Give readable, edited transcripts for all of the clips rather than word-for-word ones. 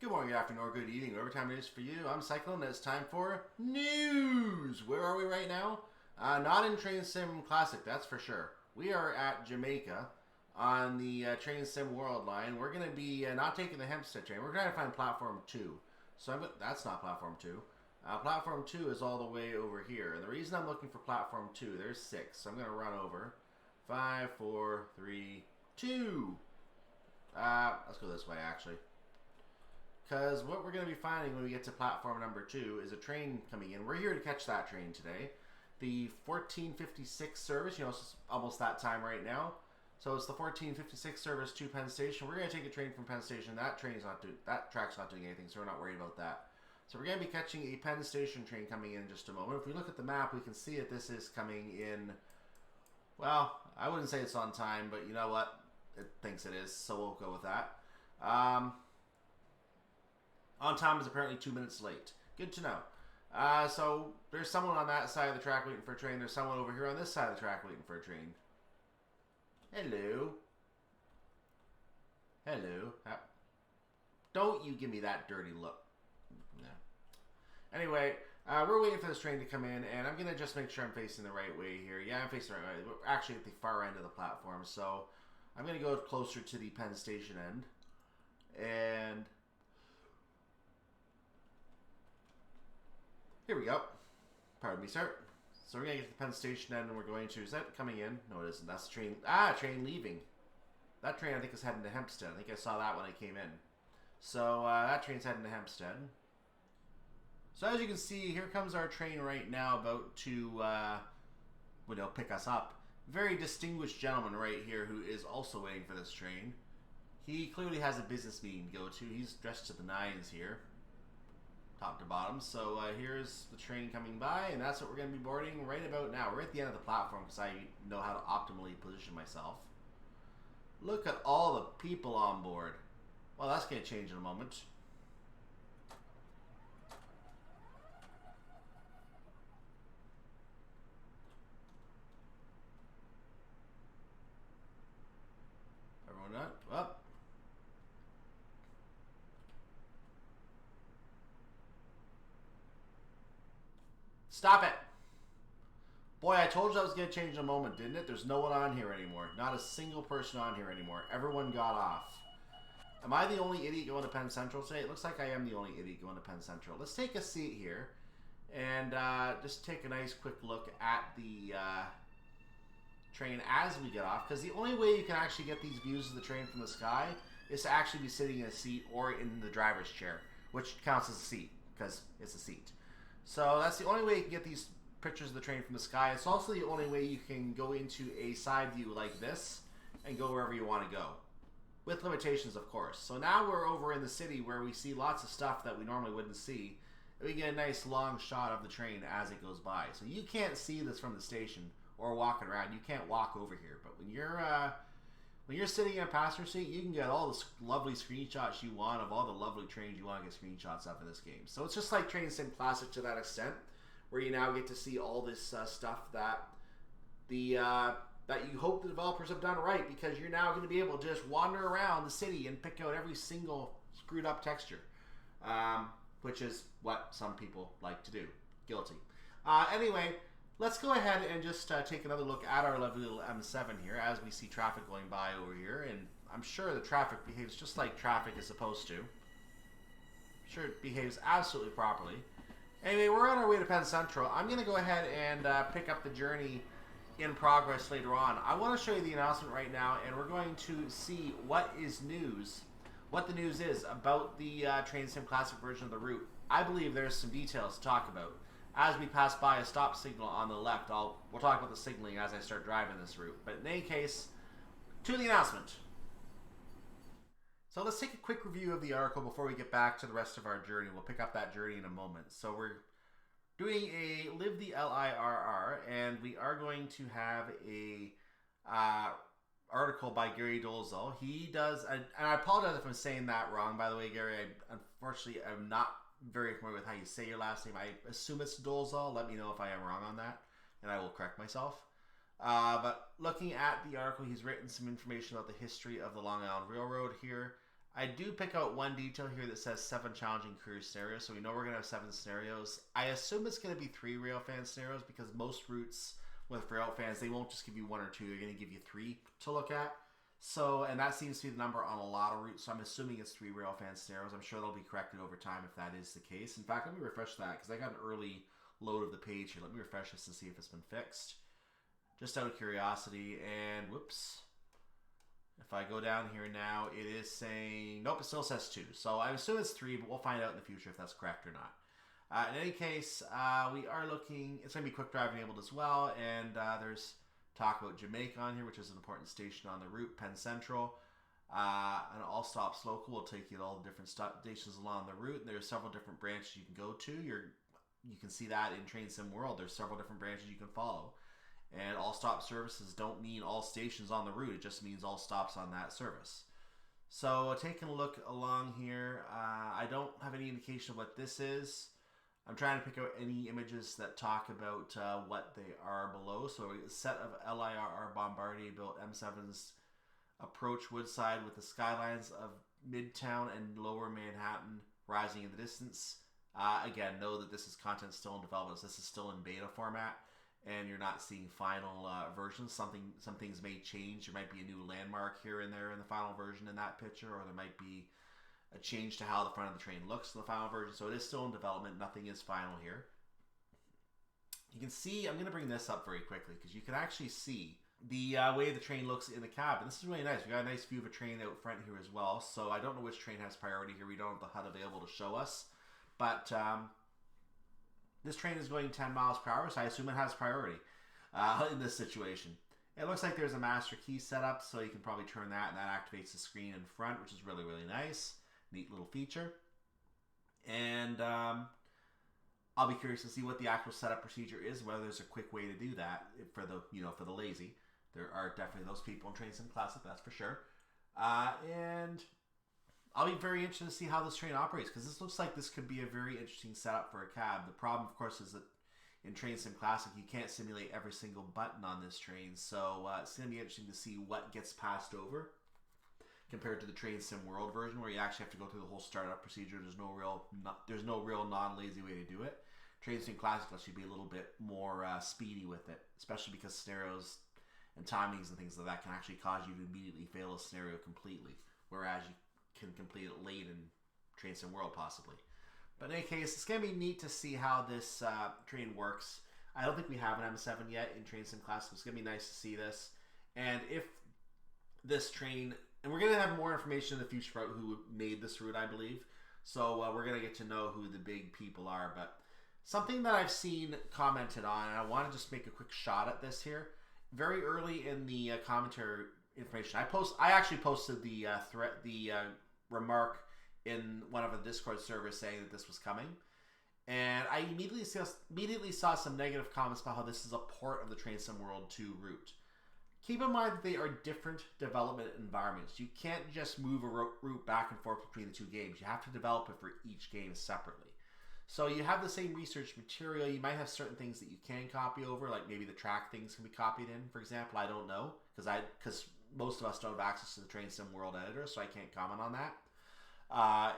Good morning, good afternoon, or good evening, whatever time it is for you. I'm Cyclone, and it's time for news. Where are we right now? Not in Train Sim Classic, that's for sure. We are at Jamaica on the Train Sim World line. We're going to be not taking the Hempstead train. We're trying to find Platform 2. So that's not Platform 2. Platform 2 is all the way over here. And the reason I'm looking for Platform 2, there's 6. So I'm going to run over. 5, 4, 3, 2. Let's go this way, actually. Because what we're going to be finding when we get to platform number 2 is a train coming in. We're here to catch that train today. The 1456 service, you know, it's almost that time right now. So it's the 1456 service to Penn Station. We're going to take a train from Penn Station. That track's not doing anything, so we're not worried about that. So we're going to be catching a Penn Station train coming in just a moment. If we look at the map, we can see that this is coming in, well, I wouldn't say it's on time, but you know what? It thinks it is, so we'll go with that. On time is apparently 2 minutes late. Good to know. So there's someone on that side of the track waiting for a train. There's someone over here on this side of the track waiting for a train. Hello. Hello. Don't you give me that dirty look. No. Anyway, we're waiting for this train to come in, and I'm going to just make sure I'm facing the right way here. Yeah, I'm facing the right way. We're actually at the far end of the platform, so I'm going to go closer to the Penn Station end. And here we go. Pardon me, sir. So we're going to get to the Penn Station end, and we're going to... Is that coming in? No, it isn't. That's the train... train leaving. That train, I think, is heading to Hempstead. I think I saw that when I came in. So, that train's heading to Hempstead. So, as you can see, here comes our train right now about to, pick us up. Very distinguished gentleman right here who is also waiting for this train. He clearly has a business meeting to go to. He's dressed to the nines here. Top to bottom. So here's the train coming by, and that's what we're going to be boarding right about now. We're at the end of the platform because I know how to optimally position myself. Look at all the people on board. Well, that's going to change in a moment. Everyone up? Up. Stop it! Boy, I told you I was going to change in a moment, didn't it? There's no one on here anymore. Not a single person on here anymore. Everyone got off. Am I the only idiot going to Penn Central today? It looks like I am the only idiot going to Penn Central. Let's take a seat here and just take a nice quick look at the train as we get off. Because the only way you can actually get these views of the train from the sky is to actually be sitting in a seat or in the driver's chair, which counts as a seat because it's a seat. So that's the only way you can get these pictures of the train from the sky. It's also the only way you can go into a side view like this and go wherever you want to go. With limitations, of course. So now we're over in the city where we see lots of stuff that we normally wouldn't see. And we get a nice long shot of the train as it goes by. So you can't see this from the station or walking around. You can't walk over here. But when you're sitting in a passenger seat, you can get all the lovely screenshots you want of all the lovely trains you want to get screenshots of in this game. So it's just like Train Sim Classic to that extent, where you now get to see all this stuff that that you hope the developers have done right, because you're now going to be able to just wander around the city and pick out every single screwed up texture, which is what some people like to do. Guilty. Anyway, let's go ahead and just take another look at our lovely little M7 here as we see traffic going by over here. And I'm sure the traffic behaves just like traffic is supposed to. I'm sure it behaves absolutely properly. Anyway, we're on our way to Penn Central. I'm going to go ahead and pick up the journey in progress later on. I want to show you the announcement right now, and we're going to see what the news is about the Train Sim Classic version of the route. I believe there's some details to talk about. As we pass by a stop signal on the left, we'll talk about the signaling as I start driving this route. But in any case, to the announcement. So let's take a quick review of the article before we get back to the rest of our journey. We'll pick up that journey in a moment. So we're doing a Live the LIRR, and we are going to have a article by Gary Dolezal. He does, and I apologize if I'm saying that wrong, by the way, Gary. Unfortunately, I'm not very familiar with how you say your last name. I assume it's Dolezal. Let me know if I am wrong on that, and I will correct myself. But looking at the article, he's written some information about the history of the Long Island Railroad here. I do pick out one detail here that says 7 challenging career scenarios, so we know we're going to have 7 scenarios. I assume it's going to be 3 railfan scenarios because most routes with railfans, they won't just give you 1 or 2, they're going to give you 3 to look at. So, and that seems to be the number on a lot of routes, so I'm assuming it's 3 railfan scenarios. I'm sure they'll be corrected over time if that is the case. In fact, let me refresh that because I got an early load of the page here. Let me refresh this and see if it's been fixed. Just out of curiosity, and whoops. If I go down here now, it is saying, nope, it still says 2. So I assume it's 3, but we'll find out in the future if that's correct or not. In any case, we are looking, it's going to be quick drive enabled as well, and there's talk about Jamaica on here, which is an important station on the route, Penn Central. And all stops local will take you to all the different stations along the route, and there's several different branches you can go to. You can see that in Train Sim World. There's several different branches you can follow. And all stop services don't mean all stations on the route. It just means all stops on that service. So taking a look along here, I don't have any indication of what this is. I'm trying to pick out any images that talk about what they are below. So a set of LIRR Bombardier built M7s approach Woodside with the skylines of Midtown and Lower Manhattan rising in the distance. Again, know that this is content still in development. So this is still in beta format. And you're not seeing final versions. Some things may change. There might be a new landmark here and there in the final version in that picture, or there might be a change to how the front of the train looks in the final version. So it is still in development. Nothing is final here. You can see, I'm going to bring this up very quickly because you can actually see the way the train looks in the cab. And this is really nice. We got a nice view of a train out front here as well. So I don't know which train has priority here. We don't have the HUD available to show us. But this train is going 10 miles per hour, so I assume it has priority in this situation. It looks like there's a master key set up, so you can probably turn that, and that activates the screen in front, which is really, really nice. Neat little feature. And I'll be curious to see what the actual setup procedure is, whether there's a quick way to do that for the lazy. There are definitely those people in Train Sim Classic, that's for sure. And I'll be very interested to see how this train operates, because this looks like this could be a very interesting setup for a cab. The problem, of course, is that in Train Sim Classic, you can't simulate every single button on this train, so it's going to be interesting to see what gets passed over compared to the Train Sim World version, where you actually have to go through the whole startup procedure. There's no real non-lazy way to do it. Train Sim Classic lets you be a little bit more speedy with it, especially because scenarios and timings and things like that can actually cause you to immediately fail a scenario completely, whereas you can complete it late in Train Sim World possibly. But in any case, it's going to be neat to see how this train works. I don't think we have an M7 yet in Train Sim Classic. It's going to be nice to see this. And if this train, and we're going to have more information in the future about who made this route, I believe. So we're going to get to know who the big people are. But something that I've seen commented on, and I want to just make a quick shot at this here. Very early in the commentary information, I actually posted the remark in one of the Discord servers saying that this was coming, and I immediately saw some negative comments about how this is a port of the Train Sim World 2 route. Keep in mind that they are different development environments. You can't just move a route back and forth between the two games. You have to develop it for each game separately. So you have the same research material. You might have certain things that you can copy over, like maybe the track things can be copied in, for example. I don't know, because most of us don't have access to the Train Sim World editor, so I can't comment on that.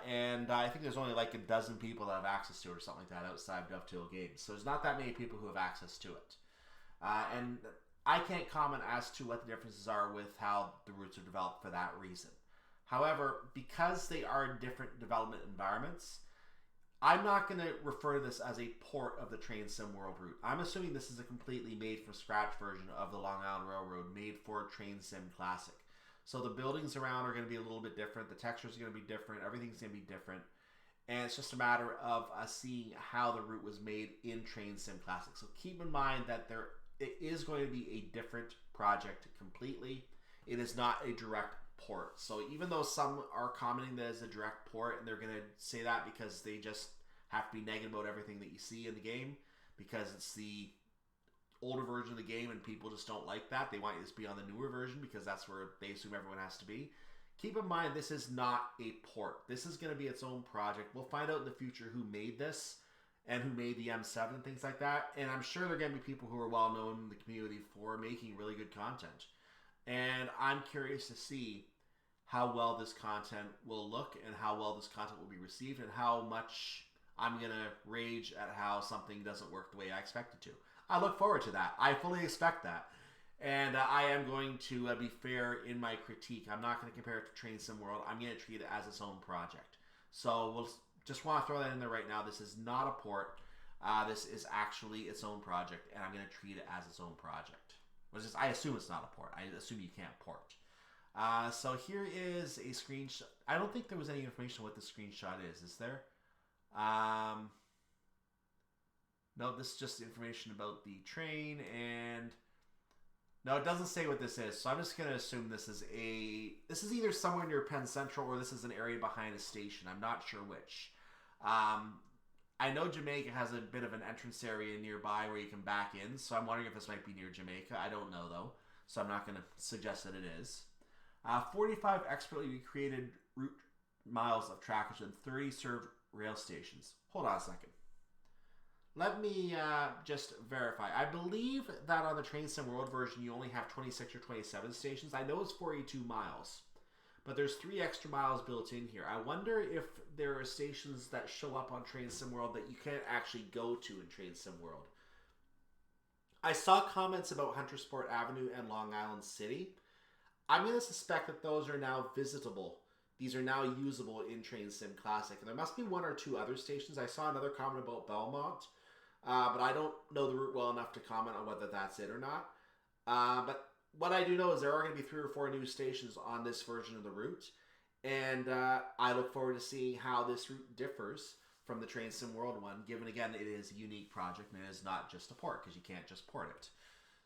And I think there's only like a dozen people that have access to it or something like that outside Dovetail Games. So there's not that many people who have access to it. And I can't comment as to what the differences are with how the routes are developed for that reason. However, because they are different development environments, I'm not going to refer to this as a port of the Train Sim World route. I'm assuming this is a completely made from scratch version of the Long Island Railroad made for Train Sim Classic. So the buildings around are going to be a little bit different. The textures are going to be different. Everything's going to be different. And it's just a matter of us seeing how the route was made in Train Sim Classic. So keep in mind that it is going to be a different project completely. It is not a direct port. So even though some are commenting that it's a direct port, and they're going to say that because they just have to be negative about everything that you see in the game, because it's the older version of the game and people just don't like that. They want you to be on the newer version because that's where they assume everyone has to be. Keep in mind, this is not a port. This is going to be its own project. We'll find out in the future who made this and who made the M7 and things like that. And I'm sure there are going to be people who are well known in the community for making really good content. And I'm curious to see how well this content will look and how well this content will be received and how much I'm going to rage at how something doesn't work the way I expect it to. I look forward to that. I fully expect that. And I am going to be fair in my critique. I'm not going to compare it to Train Sim World. I'm going to treat it as its own project. So we'll just want to throw that in there right now. This is not a port. This is actually its own project, and I'm going to treat it as its own project. I assume it's not a port. I assume you can't port. So here is a screenshot. I don't think there was any information on what the screenshot is there? No, this is just information about the train, and no, it doesn't say what this is. So I'm just going to assume this is either somewhere near Penn Central or this is an area behind a station. I'm not sure which. I know Jamaica has a bit of an entrance area nearby where you can back in, so I'm wondering if this might be near Jamaica. I don't know, though, so I'm not going to suggest that it is. 45 expertly recreated route miles of trackage and 30 served rail stations. Hold on a second. Let me just verify. I believe that on the Train Sim World version, you only have 26 or 27 stations. I know it's 42 miles, but there's 3 extra miles built in here. I wonder if there are stations that show up on Train Sim World that you can't actually go to in Train Sim World. I saw comments about Huntersport Avenue and Long Island City. I'm going to suspect that those are now visitable. These are now usable in Train Sim Classic. And there must be 1 or 2 other stations. I saw another comment about Belmont, but I don't know the route well enough to comment on whether that's it or not. But what I do know is there are going to be 3 or 4 new stations on this version of the route. And I look forward to seeing how this route differs from the Train Sim World one, given, again, it is a unique project and it is not just a port, because you can't just port it.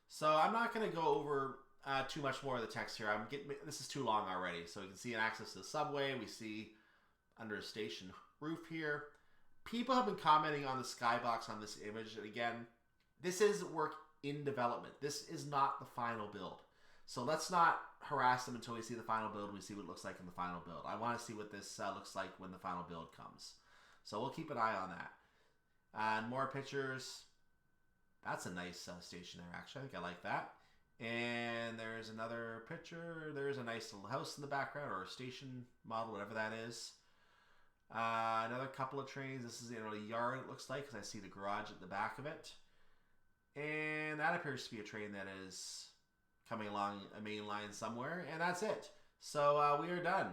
So I'm not going to go over too much more of the text here. This is too long already. So you can see an access to the subway. We see under a station roof here. People have been commenting on the skybox on this image. And again, this is work in development. This is not the final build. So let's not harass them until we see the final build and we see what it looks like in the final build. I want to see what this looks like when the final build comes. So we'll keep an eye on that. And more pictures. That's a nice station there, actually. I think I like that. And there's another picture. There's a nice little house in the background, or a station model, whatever that is. Another couple of trains. This is a yard, it looks like, because I see the garage at the back of it. And that appears to be a train that is coming along a main line somewhere. And that's it. So we are done.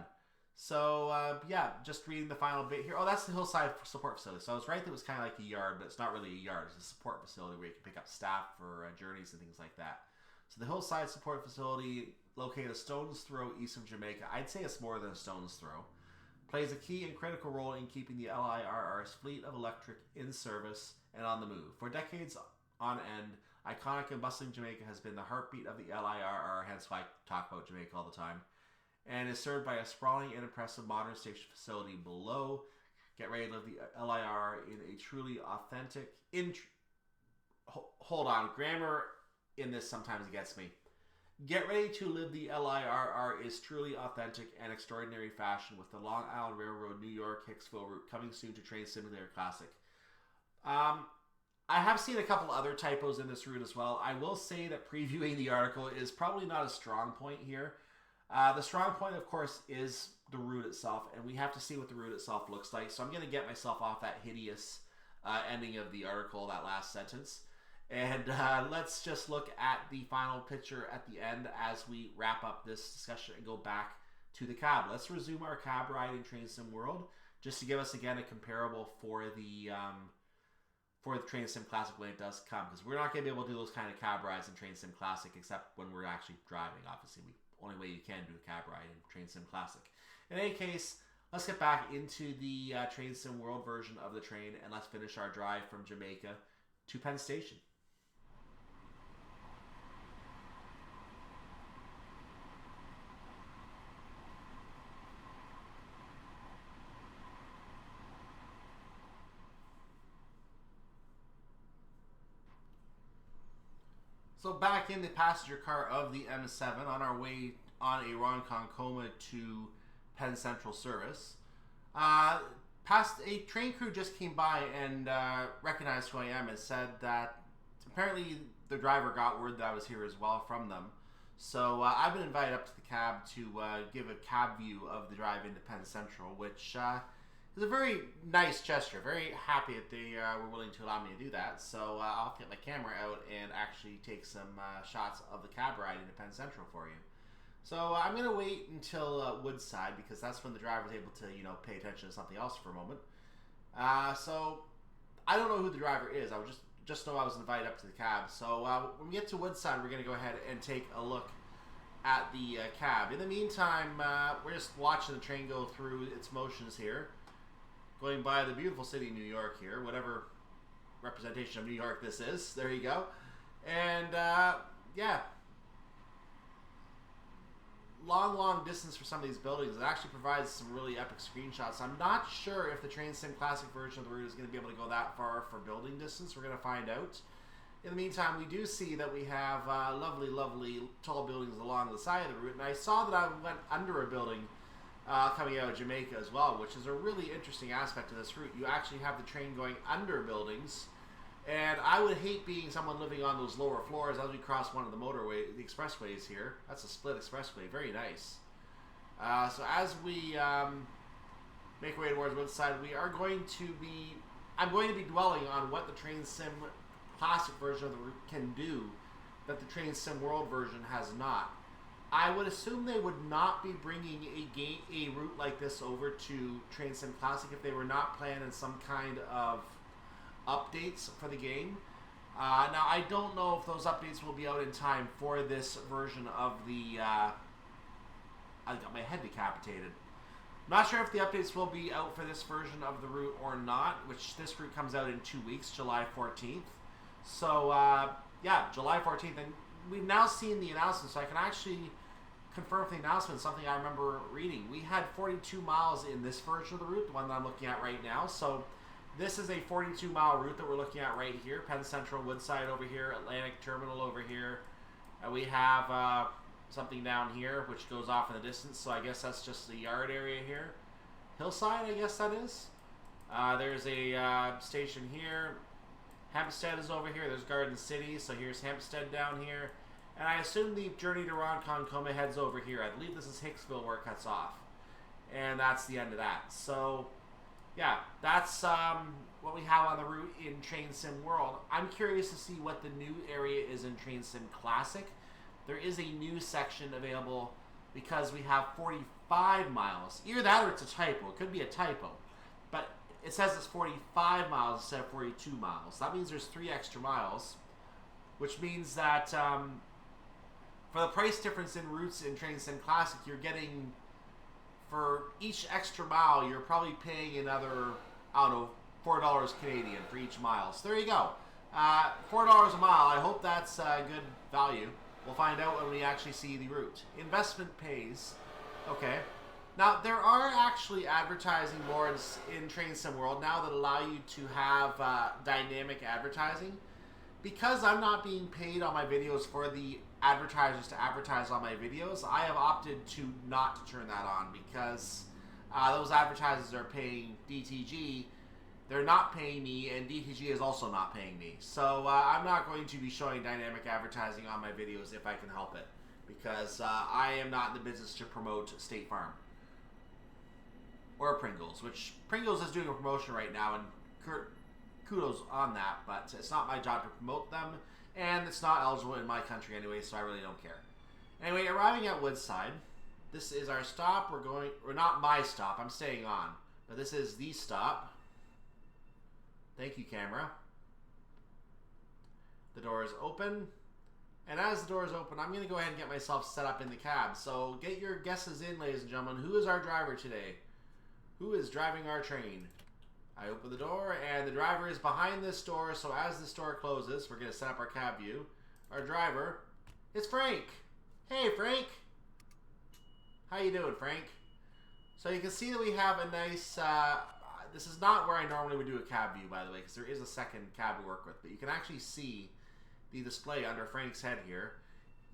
So, yeah, just reading the final bit here. Oh, that's the Hillside Support Facility. So I was right that it was kind of like a yard, but it's not really a yard. It's a support facility where you can pick up staff for journeys and things like that. So the Hillside Support Facility, located a stone's throw east of Jamaica. I'd say it's more than a stone's throw. Plays a key and critical role in keeping the LIRR's fleet of electric in service and on the move. For decades on end, iconic and bustling Jamaica has been the heartbeat of the LIRR, hence why I talk about Jamaica all the time, and is served by a sprawling and impressive modern station facility below. Get ready to live the LIRR in a truly authentic... Hold on, grammar in this sometimes gets me. Get ready to live the LIRR is truly authentic and extraordinary fashion with the Long Island Railroad New York Hicksville route coming soon to Train Simulator Classic. I have seen a couple other typos in this route as well. I will say that previewing the article is probably not a strong point here. The strong point, of course, is the route itself, and we have to see what the route itself looks like. So I'm going to get myself off that hideous ending of the article, that last sentence. And let's just look at the final picture at the end as we wrap up this discussion and go back to the cab. Let's resume our cab ride in Train Sim World, just to give us, again, a comparable for the Train Sim Classic when it does come. Because we're not going to be able to do those kind of cab rides in Train Sim Classic except when we're actually driving. Obviously, only way you can do a cab ride in Train Sim Classic. In any case, let's get back into the Train Sim World version of the train, and let's finish our drive from Jamaica to Penn Station. So back in the passenger car of the M7 on our way on a Ronkonkoma to Penn Central service. Past a train crew just came by and recognized who I am and said that apparently the driver got word that I was here as well from them. So I've been invited up to the cab to give a cab view of the drive into Penn Central, which is a very nice gesture. Very happy that they were willing to allow me to do that. So I'll get my camera out and actually take some shots of the cab ride into Penn Central for you. So I'm going to wait until Woodside, because that's when the driver's able to, pay attention to something else for a moment. So I don't know who the driver is. I was just know I was invited up to the cab. So when we get to Woodside, we're going to go ahead and take a look at the cab. In the meantime, we're just watching the train go through its motions here, going by the beautiful city of New York here, whatever representation of New York this is. There you go. And yeah, long distance for some of these buildings. It actually provides some really epic screenshots. I'm not sure if the Train Sim Classic version of the route is going to be able to go that far for building distance. We're going to find out. In the meantime, we do see that we have lovely tall buildings along the side of the route, and I saw that I went under a building coming out of Jamaica as well, which is a really interesting aspect of this route. You actually have the train going under buildings, and I would hate being someone living on those lower floors as we cross one of the the expressways here. That's a split expressway, very nice. So as we make our way towards Woodside, I'm going to be dwelling on what the Train Sim Classic version of the route can do that the Train Sim World version has not. I would assume they would not be bringing a route like this over to Train Sim Classic if they were not planning some kind of updates for the game. Now, I don't know if those updates will be out in time for this version of the... I got my head decapitated. I'm not sure if the updates will be out for this version of the route or not, which this route comes out in 2 weeks, July 14th. So, yeah, July 14th. And we've now seen the announcement, so I can actually confirm the announcement, something I remember reading. We had 42 miles in this version of the route, the one that I'm looking at right now. So this is a 42-mile route that we're looking at right here. Penn Central, Woodside over here, Atlantic Terminal over here. We have something down here which goes off in the distance, so I guess that's just the yard area here. Hillside, I guess that is. There's a station here. Hempstead is over here. There's Garden City, so here's Hempstead down here. And I assume the journey to Ronkonkoma heads over here. I believe this is Hicksville where it cuts off. And that's the end of that. So, yeah, that's what we have on the route in Train Sim World. I'm curious to see what the new area is in Train Sim Classic. There is a new section available because we have 45 miles. Either that or it's a typo. It could be a typo. But it says it's 45 miles instead of 42 miles. That means there's 3 extra miles, which means that for the price difference in routes in Train Sim Classic, you're getting, for each extra mile, you're probably paying another, I don't know, $4 Canadian for each mile. So there you go. $4 a mile. I hope that's good value. We'll find out when we actually see the route. Investment pays. Okay. Now, there are actually advertising boards in Train Sim World now that allow you to have dynamic advertising. Because I'm not being paid on my videos for the advertisers to advertise on my videos, I have opted to not turn that on because those advertisers are paying DTG. They're not paying me, and DTG is also not paying me. So I'm not going to be showing dynamic advertising on my videos if I can help it, because I am not in the business to promote State Farm or Pringles, which Pringles is doing a promotion right now, and kudos on that, but it's not my job to promote them, and it's not eligible in my country anyway, so I really don't care. Anyway, arriving at Woodside, this is our stop. We're not my stop, I'm staying on, but this is the stop. Thank you, camera. The door is open, and as the door is open, I'm going to go ahead and get myself set up in the cab. So get your guesses in, ladies and gentlemen. Who is our driver today? Who is driving our train? I open the door, and the driver is behind this door, so as this door closes, we're going to set up our cab view. Our driver is Frank. Hey, Frank. How you doing, Frank? So you can see that we have a nice... this is not where I normally would do a cab view, by the way, because there is a second cab to work with, but you can actually see the display under Frank's head here.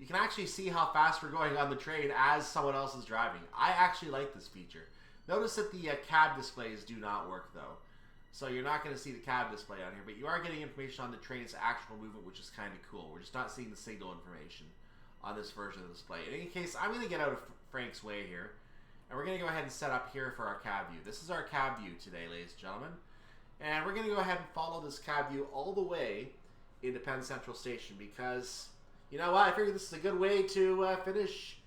You can actually see how fast we're going on the train as someone else is driving. I actually like this feature. Notice that the cab displays do not work, though. So you're not going to see the cab display on here, but you are getting information on the train's actual movement, which is kind of cool. We're just not seeing the signal information. on this version of the display. In any case, I'm going to get out of Frank's way here, and we're going to go ahead and set up here for our cab view. This is our cab view today, ladies and gentlemen. And we're going to go ahead and follow this cab view all the way into Penn Central Station because, you know what, I figured this is a good way to finish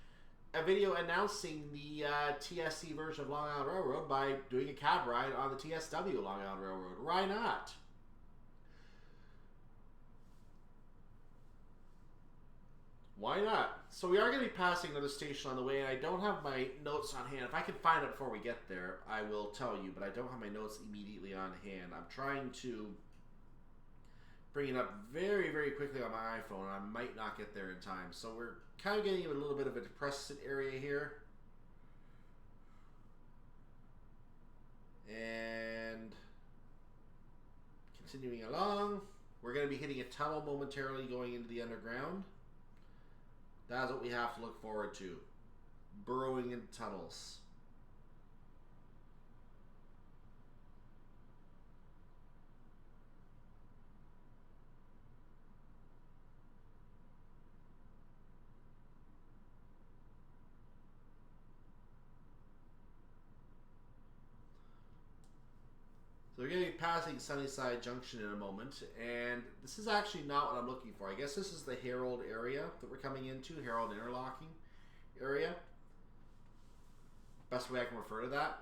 a video announcing the TSC version of Long Island Railroad by doing a cab ride on the TSW Long Island Railroad. Why not? Why not? So we are going to be passing another station on the way, and I don't have my notes on hand. If I can find it before we get there, I will tell you, but I don't have my notes immediately on hand. I'm trying to bring it up very, very quickly on my iPhone, and I might not get there in time. So we're kind of getting a little bit of a depressed area here. And continuing along, we're going to be hitting a tunnel momentarily going into the underground. That's what we have to look forward to. Burrowing in tunnels. So we're going to be passing Sunnyside Junction in a moment, and this is actually not what I'm looking for. I guess this is the Herald area that we're coming into, Herald interlocking area. Best way I can refer to that.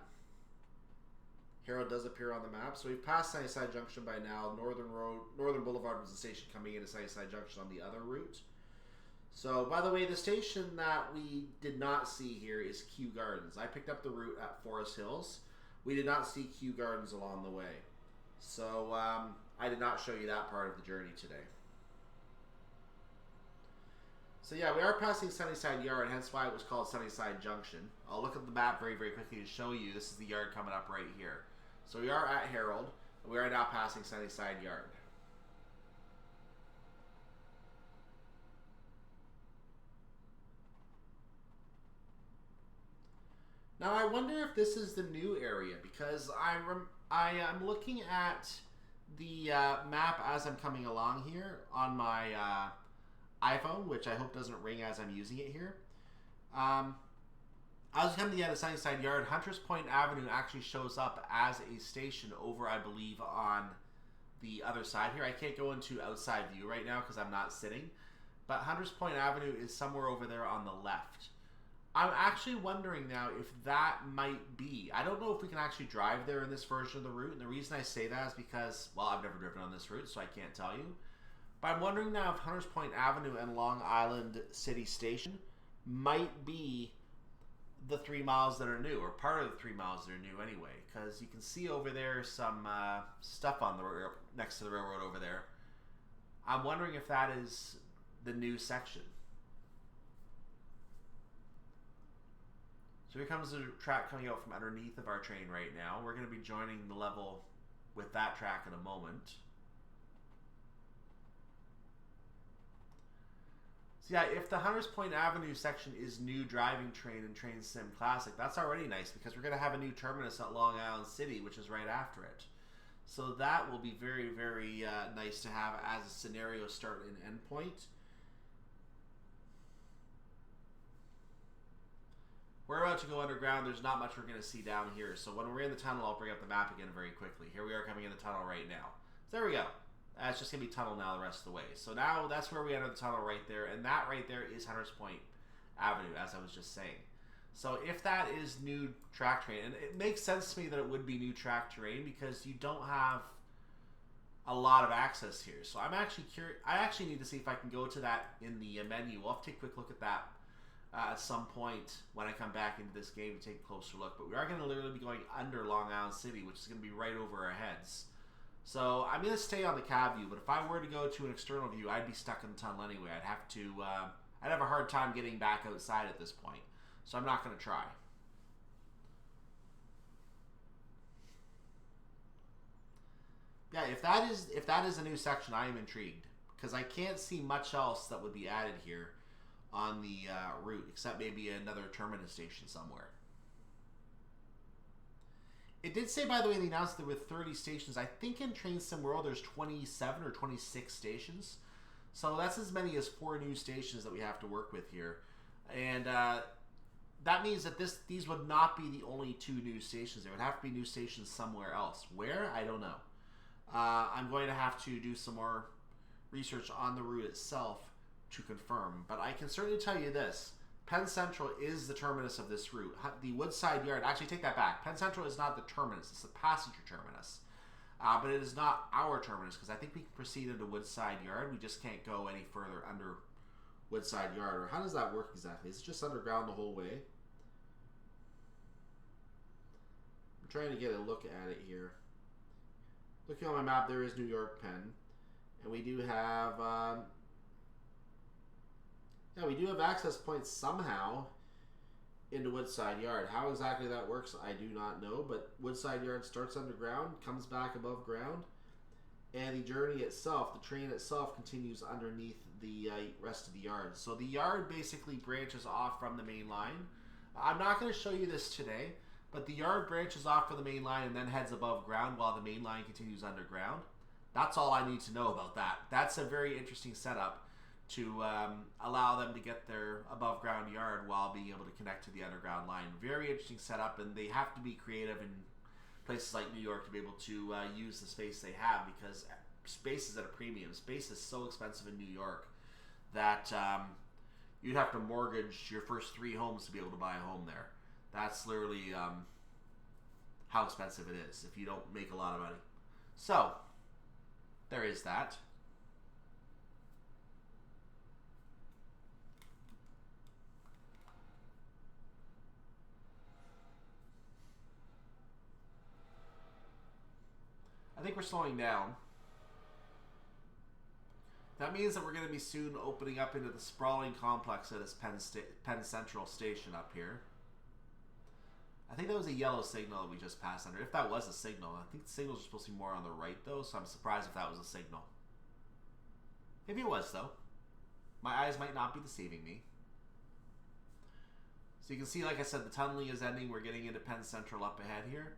Herald does appear on the map. So we've passed Sunnyside Junction by now. Northern Boulevard was the station coming into Sunnyside Junction on the other route. So, by the way, the station that we did not see here is Kew Gardens. I picked up the route at Forest Hills. We did not see Kew Gardens along the way. So, I did not show you that part of the journey today. So yeah, we are passing Sunnyside Yard, hence why it was called Sunnyside Junction. I'll look at the map very, very quickly to show you this is the yard coming up right here. So we are at Herald, and we are now passing Sunnyside Yard. Now I wonder if this is the new area, because I am looking at the map as I'm coming along here on my iPhone, which I hope doesn't ring as I'm using it here. I was coming to the end of Sunnyside Yard. Hunters Point Avenue actually shows up as a station over, I believe, on the other side here. I can't go into outside view right now because I'm not sitting, but Hunters Point Avenue is somewhere over there on the left. I'm actually wondering now if that might be. I don't know if we can actually drive there in this version of the route, and the reason I say that is because, well, I've never driven on this route, so I can't tell you. But I'm wondering now if Hunters Point Avenue and Long Island City Station might be the 3 miles that are new, or part of the 3 miles that are new anyway, because you can see over there some stuff on the next to the railroad over there. I'm wondering if that is the new section. So here comes the track coming out from underneath of our train right now. We're going to be joining the level with that track in a moment. So yeah, if the Hunters Point Avenue section is new driving train and Train Sim Classic, that's already nice because we're going to have a new terminus at Long Island City, which is right after it. So that will be very, very nice to have as a scenario start and end point. We're about to go underground. There's not much we're going to see down here. So when we're in the tunnel, I'll bring up the map again very quickly. Here we are coming in the tunnel right now. So there we go. It's just going to be tunnel now the rest of the way. So now that's where we enter the tunnel right there. And that right there is Hunters Point Avenue, as I was just saying. So if that is new track terrain, and it makes sense to me that it would be new track terrain because you don't have a lot of access here. So I'm actually curious. I actually need to see if I can go to that in the menu. We'll have to take a quick look at that at some point when I come back into this game to take a closer look. But we are going to literally be going under Long Island City, which is going to be right over our heads. So I'm going to stay on the cab view, but if I were to go to an external view, I'd be stuck in the tunnel anyway. I'd have a hard time getting back outside at this point. So I'm not going to try. Yeah, if that is a new section, I am intrigued because I can't see much else that would be added here on the route, except maybe another terminus station somewhere. It did say, by the way, in the announcement with 30 stations. I think in Train Sim World there's 27 or 26 stations. So that's as many as 4 new stations that we have to work with here. And that means that these would not be the only 2 new stations. There would have to be new stations somewhere else. Where? I don't know. I'm going to have to do some more research on the route itself to confirm. But I can certainly tell you this. Penn Central is the terminus of this route. The Woodside Yard, actually take that back. Penn Central is not the terminus. It's the passenger terminus. But it is not our terminus, because I think we can proceed into Woodside Yard. We just can't go any further under Woodside Yard. Or how does that work exactly? Is it just underground the whole way? I'm trying to get a look at it here. Looking on my map, there is New York Penn. And we do have... we do have access points somehow into Woodside Yard. How exactly that works, I do not know. But Woodside Yard starts underground, comes back above ground. And the journey itself, the train itself, continues underneath the rest of the yard. So the yard basically branches off from the main line. I'm not going to show you this today, but the yard branches off from the main line and then heads above ground while the main line continues underground. That's all I need to know about that. That's a very interesting setup to allow them to get their above ground yard while being able to connect to the underground line. Very interesting setup, and they have to be creative in places like New York to be able to use the space they have, because space is at a premium. Space is so expensive in New York that you'd have to mortgage your first 3 homes to be able to buy a home there. That's literally how expensive it is if you don't make a lot of money. So, there is that. I think we're slowing down. That means that we're going to be soon opening up into the sprawling complex that is Penn Central Station up here. I think that was a yellow signal that we just passed under. If that was a signal, I think the signals are supposed to be more on the right though, so I'm surprised if that was a signal. Maybe it was though. My eyes might not be deceiving me. So you can see, like I said, the tunneling is ending. We're getting into Penn Central up ahead here.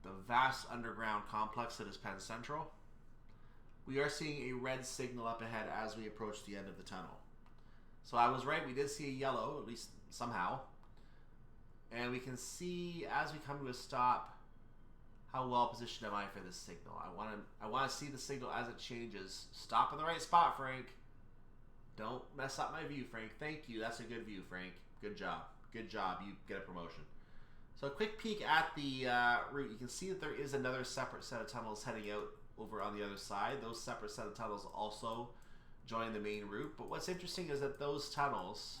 The vast underground complex that is Penn Central. We are seeing a red signal up ahead as we approach the end of the tunnel. So I was right, we did see a yellow, at least somehow. And we can see as we come to a stop how well positioned am I for this signal. I want to see the signal as it changes. Stop in the right spot, Frank. Don't mess up my view, Frank. Thank you. That's a good view, Frank. Good job. Good job. You get a promotion. So a quick peek at the route. You can see that there is another separate set of tunnels heading out over on the other side. Those separate set of tunnels also join the main route. But what's interesting is that those tunnels...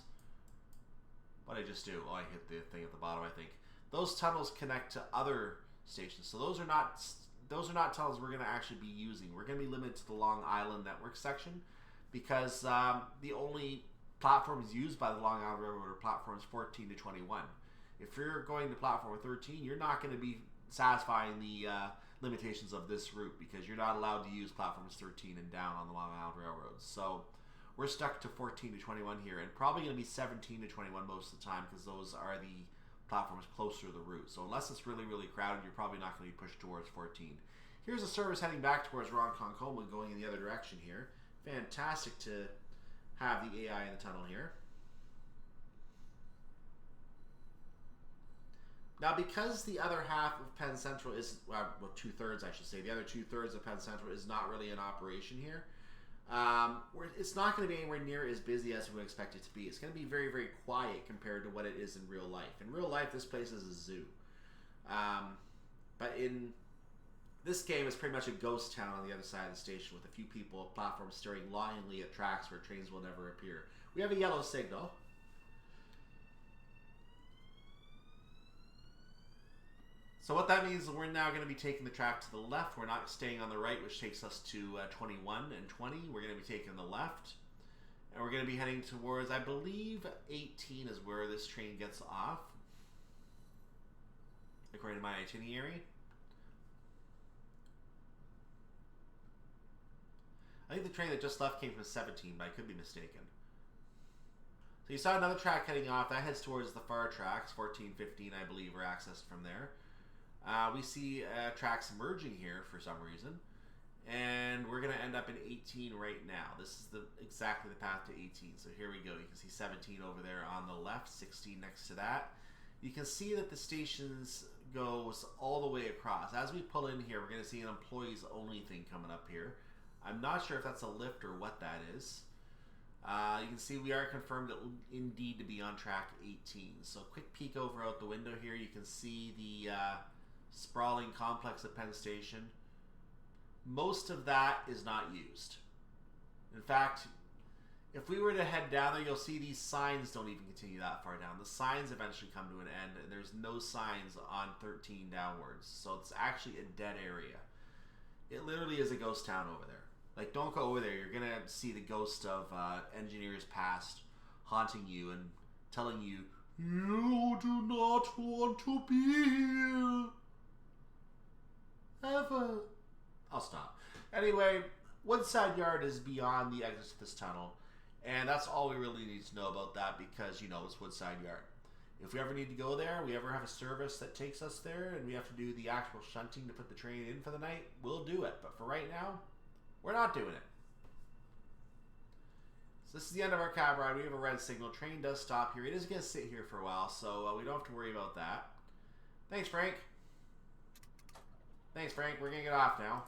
What did I just do? Oh, I hit the thing at the bottom, I think. Those tunnels connect to other stations. So those are not tunnels we're going to actually be using. We're going to be limited to the Long Island Network section because the only platforms used by the Long Island Railroad are platforms 14 to 21. If you're going to platform 13, you're not going to be satisfying the limitations of this route because you're not allowed to use platforms 13 and down on the Long Island Railroad. So we're stuck to 14 to 21 here, and probably going to be 17 to 21 most of the time because those are the platforms closer to the route. So unless it's really, really crowded, you're probably not going to be pushed towards 14. Here's a service heading back towards Ronkonkoma going in the other direction here. Fantastic to have the AI in the tunnel here. Now, because the other half of Penn Central is, well, 2/3 I should say, the other 2/3 of Penn Central is not really in operation here, it's not going to be anywhere near as busy as we would expect it to be. It's going to be very, very quiet compared to what it is in real life. In real life, this place is a zoo. But in this game, it's pretty much a ghost town on the other side of the station with a few people, platforms staring longingly at tracks where trains will never appear. We have a yellow signal. So what that means is we're now going to be taking the track to the left. We're not staying on the right, which takes us to 21 and 20. We're going to be taking the left. And we're going to be heading towards, I believe, 18 is where this train gets off, according to my itinerary. I think the train that just left came from 17, but I could be mistaken. So you saw another track heading off. That heads towards the far tracks. 14, 15, I believe, are accessed from there. We see tracks merging here for some reason. And we're going to end up in 18 right now. This is exactly the path to 18. So here we go. You can see 17 over there on the left, 16 next to that. You can see that the stations goes all the way across. As we pull in here, we're going to see an employees only thing coming up here. I'm not sure if that's a lift or what that is. You can see we are confirmed indeed to be on track 18. So quick peek over out the window here. You can see the sprawling complex of Penn Station. Most of that is not used. In fact, if we were to head down there, you'll see these signs don't even continue that far down. The signs eventually come to an end, and there's no signs on 13 downwards. So it's actually a dead area. It literally is a ghost town over there. Like, don't go over there. You're going to see the ghost of engineers past haunting you and telling you, you do not want to be here. Ever. I'll stop. Anyway, Woodside Yard is beyond the exit to this tunnel, and that's all we really need to know about that because, you know, it's Woodside Yard. If we ever need to go there, we ever have a service that takes us there, and we have to do the actual shunting to put the train in for the night, we'll do it. But for right now, we're not doing it. So this is the end of our cab ride. We have a red signal. Train does stop here. It is going to sit here for a while, so we don't have to worry about that. Thanks, Frank. Thanks, Frank. We're going to get off now.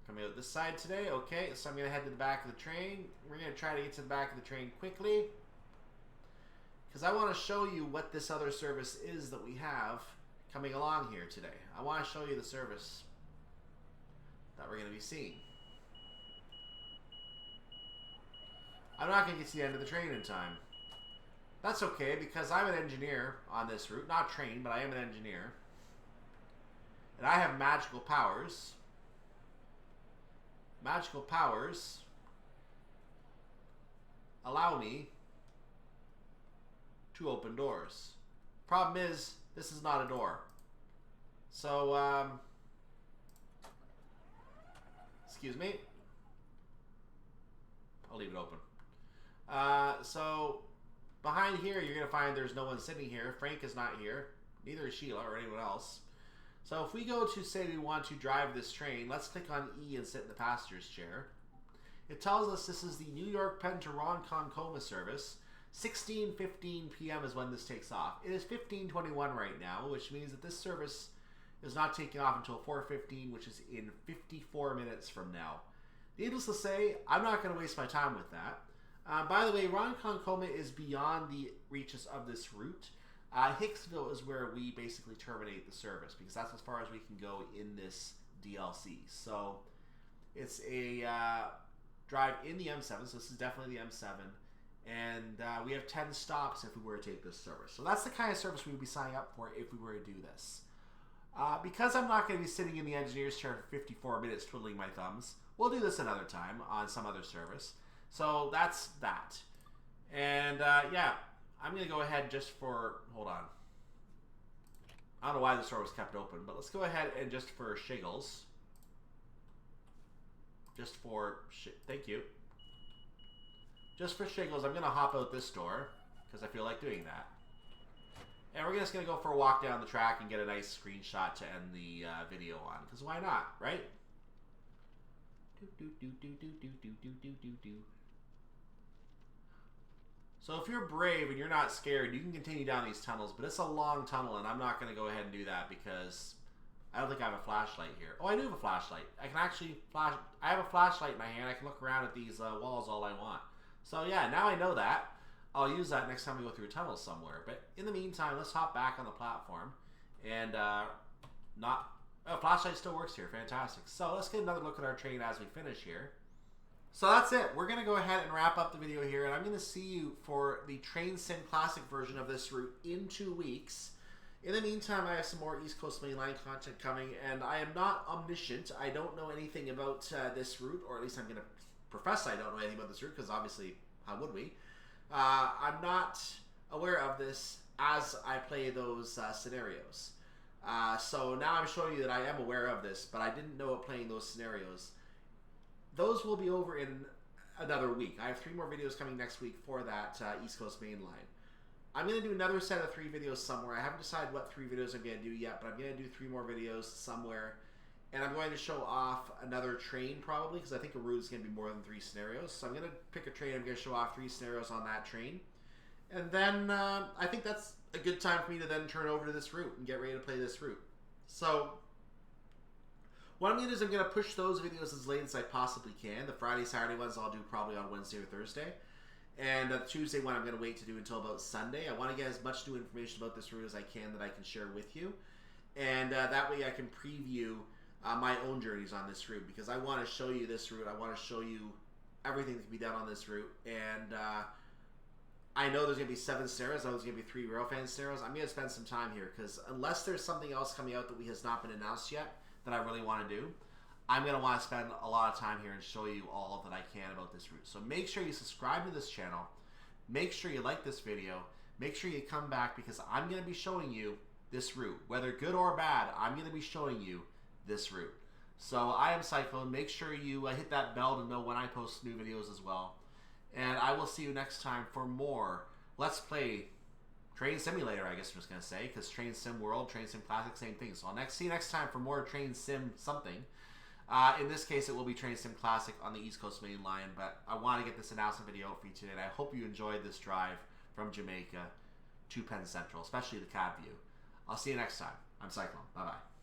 Coming out this side today. Okay, so I'm going to head to the back of the train. We're going to try to get to the back of the train quickly, because I want to show you what this other service is that we have coming along here today. I want to show you the service that we're going to be seeing. I'm not going to get to the end of the train in time. That's okay, because I'm an engineer on this route. Not trained, but I am an engineer. And I have magical powers. Magical powers allow me to open doors. Problem is, this is not a door. So, excuse me. I'll leave it open. So, behind here, you're going to find there's no one sitting here. Frank is not here. Neither is Sheila or anyone else. So if we go to say we want to drive this train, let's click on E and sit in the passenger's chair. It tells us this is the New York Penn to Ronkonkoma service. 16:15 p.m. is when this takes off. It is 15:21 right now, which means that this service is not taking off until 4:15, which is in 54 minutes from now. Needless to say, I'm not going to waste my time with that. By the way, Ronkonkoma is beyond the reaches of this route. Hicksville is where we basically terminate the service, because that's as far as we can go in this DLC. So it's a drive in the M7, so this is definitely the M7, and we have 10 stops if we were to take this service. So that's the kind of service we would be signing up for if we were to do this. Because I'm not going to be sitting in the engineer's chair for 54 minutes twiddling my thumbs, we'll do this another time on some other service. So that's that. And yeah, I'm going to go ahead just for, hold on. I don't know why the store was kept open, but let's go ahead and just for shiggles. Just for, thank you. Just for shiggles, I'm going to hop out this door, because I feel like doing that. And we're just going to go for a walk down the track and get a nice screenshot to end the video on, because why not, right? So if you're brave and you're not scared, you can continue down these tunnels, but it's a long tunnel, and I'm not going to go ahead and do that because I don't think I have a flashlight here. Oh, I do have a flashlight. I can actually flash. I have a flashlight in my hand. I can look around at these walls all I want. So yeah, now I know that. I'll use that next time we go through a tunnel somewhere. But in the meantime, let's hop back on the platform. And flashlight still works here. Fantastic. So let's get another look at our train as we finish here. So that's it. We're going to go ahead and wrap up the video here, and I'm going to see you for the Train Sim Classic version of this route in 2 weeks. In the meantime, I have some more East Coast Main Line content coming, and I am not omniscient. I don't know anything about this route, or at least I'm going to profess I don't know anything about this route, because obviously, how would we? I'm not aware of this as I play those scenarios. So now I'm showing you that I am aware of this, but I didn't know it playing those scenarios. Those will be over in another week. I have 3 more videos coming next week for that East Coast Main Line. I'm going to do another set of 3 videos somewhere. I haven't decided what 3 videos I'm going to do yet, but I'm going to do 3 more videos somewhere. And I'm going to show off another train probably, because I think a route is going to be more than 3 scenarios. So I'm going to pick a train. I'm going to show off 3 scenarios on that train. And then I think that's a good time for me to then turn over to this route and get ready to play this route. So what I'm going to do is I'm going to push those videos as late as I possibly can. The Friday, Saturday ones I'll do probably on Wednesday or Thursday. And the Tuesday one I'm going to wait to do until about Sunday. I want to get as much new information about this route as I can that I can share with you. And that way I can preview my own journeys on this route, because I want to show you this route. I want to show you everything that can be done on this route. And I know there's going to be 7 scenarios. I know there's going to be 3 Railfan scenarios. I'm going to spend some time here, because unless there's something else coming out that has not been announced yet that I really want to do, I'm going to want to spend a lot of time here and show you all that I can about this route. So make sure you subscribe to this channel. Make sure you like this video. Make sure you come back, because I'm going to be showing you this route. Whether good or bad, I'm going to be showing you this route. So I am Cyclone. Make sure you hit that bell to know when I post new videos as well. And I will see you next time for more Let's Play Train Simulator, I guess I'm just going to say, because Train Sim World, Train Sim Classic, same thing. So I'll see you next time for more Train Sim something. In this case, it will be Train Sim Classic on the East Coast Main Line, but I want to get this announcement video for you today, and I hope you enjoyed this drive from Jamaica to Penn Central, especially the cab view. I'll see you next time. I'm Cyclone. Bye-bye.